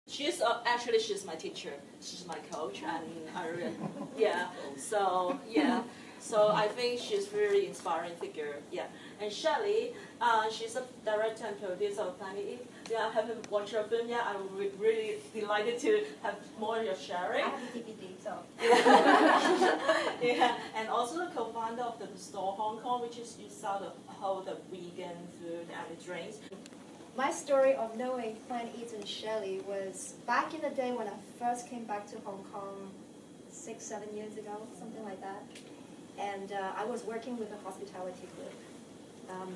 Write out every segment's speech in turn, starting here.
She's she's my teacher. She's my coach, and So I think she's really inspiring figure. Yeah, and Shelley, she's a director and producer of Planeat. Yeah, I haven't watched her film yet. I'm really delighted to have more of your sharing. I have the DVD, so. Yeah, and also the co-founder of the Stalk Hong Kong, which is you sell the whole the vegan food and the drinks. My story of knowing Planeat and Shelley was back in the day when I first came back to Hong Kong 6-7 years ago, something like that. And I was working with a hospitality group,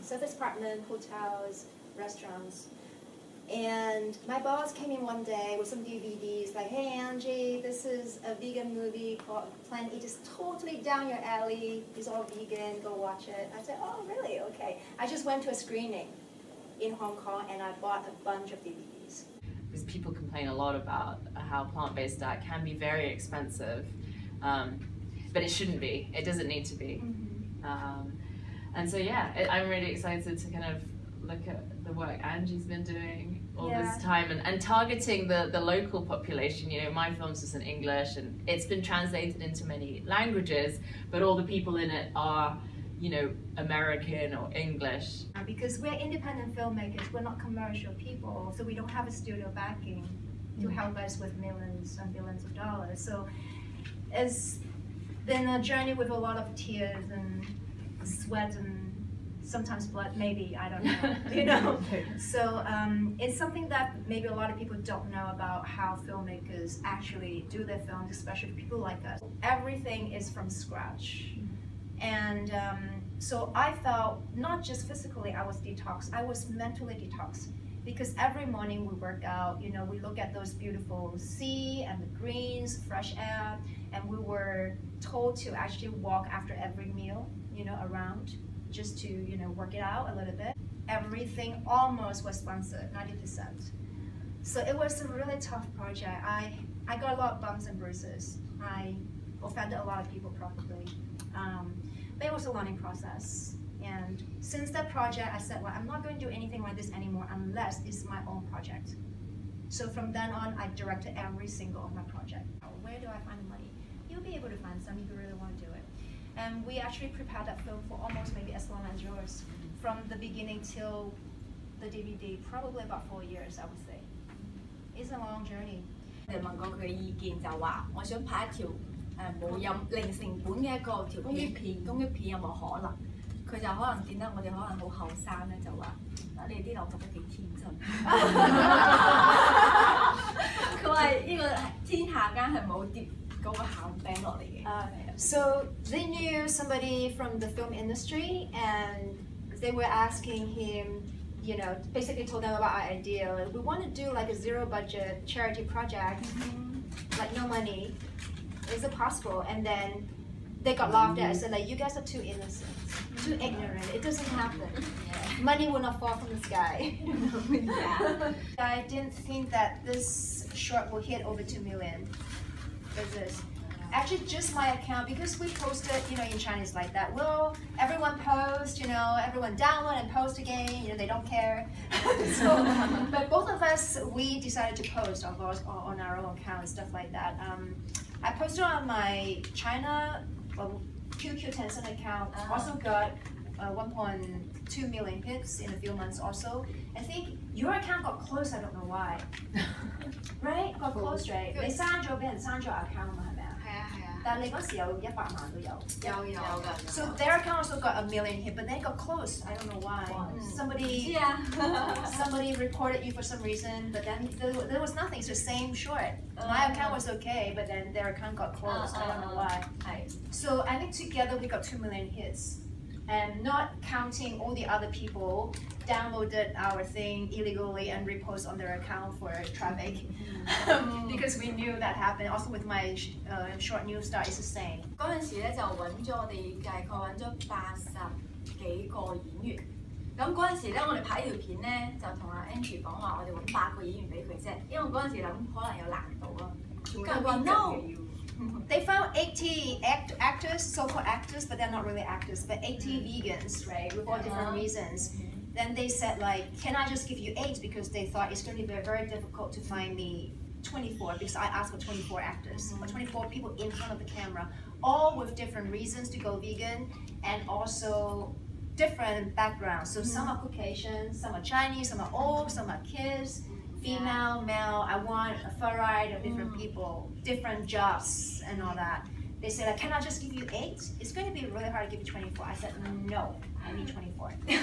service apartment, hotels, restaurants. And my boss came in one day with some DVDs, like, hey Angie, this is a vegan movie called Planeat. It's totally down your alley. It's all vegan, go watch it. I said, oh really, okay. I just went to a screening in Hong Kong and I bought a bunch of DVDs. Because people complain a lot about how plant-based diet can be very expensive, but it shouldn't be. It doesn't need to be. And so yeah, I'm really excited to kind of look at the work Angie's been doing all this time and targeting the local population. You know, my film's just in English and it's been translated into many languages, but all the people in it are, you know, American or English. Because we're independent filmmakers, we're not commercial people, so we don't have a studio backing to help us with millions and billions of dollars. So it's been a journey with a lot of tears and sweat and sometimes blood, maybe, I don't know, you know. So it's something that maybe a lot of people don't know about how filmmakers actually do their films, especially people like us. Everything is from scratch. And so I felt, not just physically I was detoxed, I was mentally detoxed. Because every morning we work out, you know, we look at those beautiful sea and the greens, fresh air, and we were told to actually walk after every meal, you know, around, just to, you know, work it out a little bit. Everything almost was sponsored, 90%. So it was a really tough project. I got a lot of bumps and bruises. I offended a lot of people probably. But it was a learning process. And since that project, I said, well, I'm not going to do anything like this anymore unless it's my own project. So from then on, I directed every single of my project. Where do I find the money? You'll be able to find some if you really want to do it. And we actually prepared that film for almost maybe as long as yours. From the beginning till the DVD, probably about 4 years, I would say. It's a long journey. 我哋問過佢嘅意見，就話我想拍一條冇零成本嘅一個條公益片，公益片有冇可能？佢就可能見得我哋可能好後生咧，就話你哋啲諗法都幾天真。佢話呢個天下間係冇跌嗰個餡餅落嚟嘅。So they knew somebody from the film industry and they were asking him, you know, basically told them about our idea. Like, we want to do like a zero budget charity project, like no money. Is it possible? And then they got laughed at and said, like, you guys are too innocent, too ignorant. It doesn't happen. Money will not fall from the sky. I didn't think that this short will hit over 2 million visitors. Actually, just my account, because we posted, you know, in Chinese like that. Well, everyone post, you know, everyone download and post again, you know, they don't care. So, but both of us, we decided to post on our own account and stuff like that. I posted on my China QQ Tencent account, also got 1.2 million hits in a few months also. I think your account got closed, I don't know why. Right? Got closed, right? 你刪咗俾人刪咗 account 嘛，係咪啊？係啊係啊。但係你嗰時有100萬都有。有㗎。So their account also got a million hit, but then it got closed. I don't know why. Somebody reported you for some reason, but then there was nothing. So same short. My account was okay, but then their account got closed. I don't know why. So I think together we got 2 million hits. And not counting all the other people downloaded our thing illegally and repost on their account for traffic. Because we knew that happened. Also with my short news star, it's the same. 嗰陣時咧就揾咗我哋大概揾咗80幾個演員。咁嗰陣時咧，我哋拍呢條片咧就同阿 Angie 講話，我哋揾8個演員俾佢啫，因為嗰陣時諗可能有難度咯。佢話 no。They found 80 actors, so-called actors, but they're not really actors, but 80 vegans, right, with all different reasons. then they said like, can I just give you 8 because they thought it's going to be very difficult to find me 24 because I asked for 24 actors, or 24 people in front of the camera, all with different reasons to go vegan and also different backgrounds. So some are Caucasian, some are Chinese, some are old, some are kids, female, male. I want a variety of different people, different jobs and all that. They said, like, can I just give you 8? It's going to be really hard to give you 24. I said, no, I need 24. 係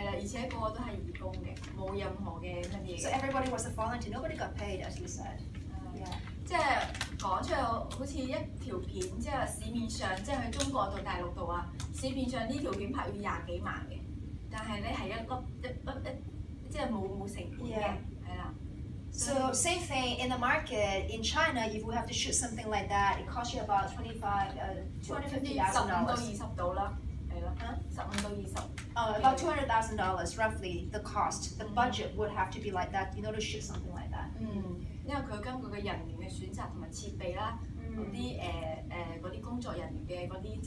啦，而且個個都係義工嘅，冇任何嘅乜嘢 So 嘅。 everybody was a volunteer. Nobody got paid, as you said. Yeah. 即係講出去好似一條片，即係市面上即係去中國到大陸度啊，市面上呢條片拍要20幾萬嘅，但係咧係一粒即係冇成本嘅，係啦。 So same thing in the market in China. If we have to shoot something like that, it costs you about $250,000. 15到20度啦，係啦，15到20。About $200,000 roughly the cost. The budget would have to be like that in order to shoot something like that. 因為佢根據嘅人員嘅選擇同埋設備啦，嗰啲工作人員嘅嗰啲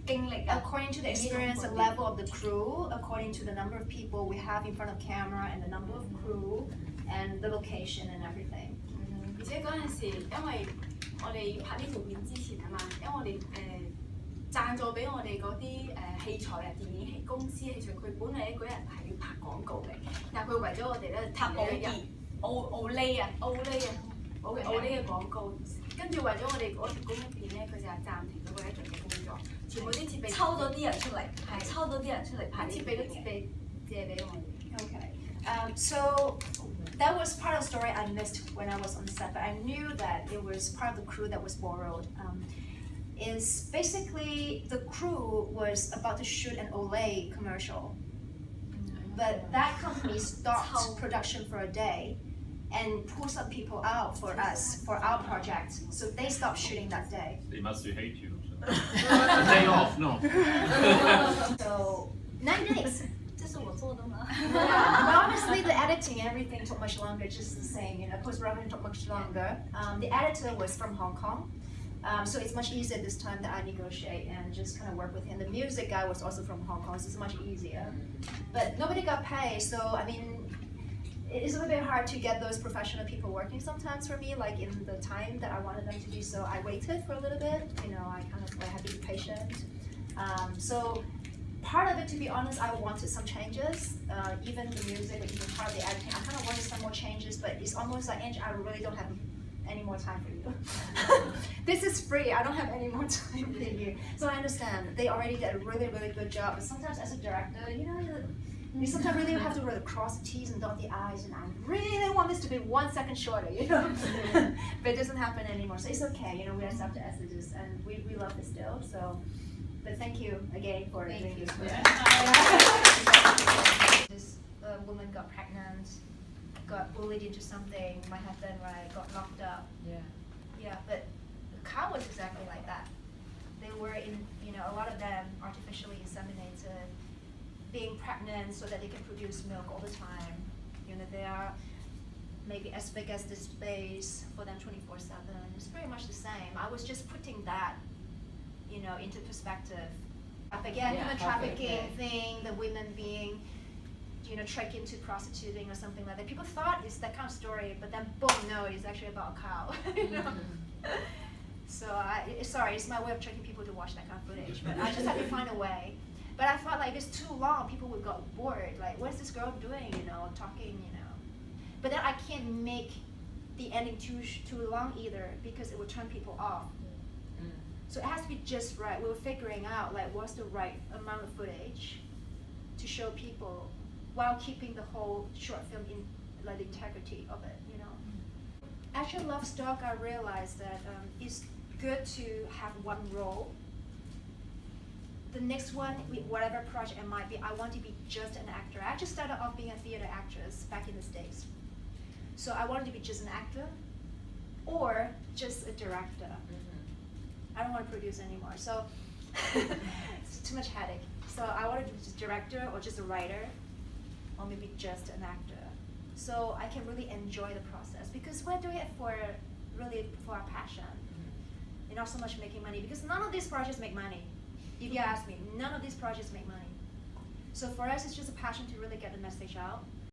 經歷啊。 According to the experience and level of the crew, according to the number of people we have in front of camera and the number of crew and the location and everything. 而且嗰陣時，因為我哋拍呢條片之前啊嘛，因為我哋贊助俾我哋嗰啲器材啊，電影公司其實佢本嚟嗰日係要拍廣告嘅，但係佢為咗我哋咧拍Olay 嘅廣告，跟住為咗我哋嗰條公益片咧，佢就係暫停咗嗰一陣嘅工作，全部啲設備抽咗啲人出嚟，係抽咗啲人出嚟拍設備都借俾我哋。 Okay. So that was part of the story I missed when I was on set, but I knew that it was part of the crew that was borrowed. Is basically the crew was about to shoot an Olay commercial, but that company stopped production for a day and pulled some people out for us for our project. So they stopped shooting that day. They must hate you. Day off, no. So 9 days. 這是我做的嗎？ But honestly, the editing and everything took much longer, just the same. You know, post-production took much longer. The editor was from Hong Kong, so it's much easier this time that I negotiate and just kind of work with him. The music guy was also from Hong Kong, so it's much easier. But nobody got paid, so I mean, it is a little bit hard to get those professional people working sometimes for me, like in the time that I wanted them to do. So I waited for a little bit. You know, I had to be patient. So. Part of it, to be honest, I wanted some changes, even the music, or even part of the editing. I kind of wanted some more changes, but it's almost like, Angie, I really don't have any more time for you. This is free. I don't have any more time for you. So I understand. They already did a really, really good job. But sometimes as a director, you know, you sometimes really have to really cross the T's and dot the I's, and I really want this to be 1 second shorter, you know? But it doesn't happen anymore. So it's okay, you know, we accept it as it is, and we love it still, so. But thank you again for doing this. This woman got pregnant, got bullied into something, might have been right, got locked up. Yeah, but the cow was exactly like that. They were in, you know, a lot of them artificially inseminated, being pregnant so that they can produce milk all the time. You know, they are maybe as big as this space for them 24/7. It's pretty much the same. I was just putting that, you know, into perspective. Again, human trafficking thing, the women being, you know, tricked into prostituting or something like that. People thought it's that kind of story, but then boom, no, it's actually about a cow. You know? So sorry, it's my way of tricking people to watch that kind of footage, but I just had to find a way. But I thought like if it's too long, people would get bored. Like, what's this girl doing? You know, talking, you know. But then I can't make the ending too long either because it would turn people off. So it has to be just right. We were figuring out like what's the right amount of footage to show people while keeping the whole short film in like the integrity of it, you know. After Love Stalk, I realized that it's good to have one role. The next one, whatever project it might be, I want to be just an actor. I just started off being a theater actress back in the States. So I wanted to be just an actor or just a director. I don't want to produce anymore, so it's too much headache. So I wanted to be just director or just a writer, or maybe just an actor. So I can really enjoy the process because we're doing it for our passion. And not so much making money because none of these projects make money. If you ask me, none of these projects make money. So for us, it's just a passion to really get the message out.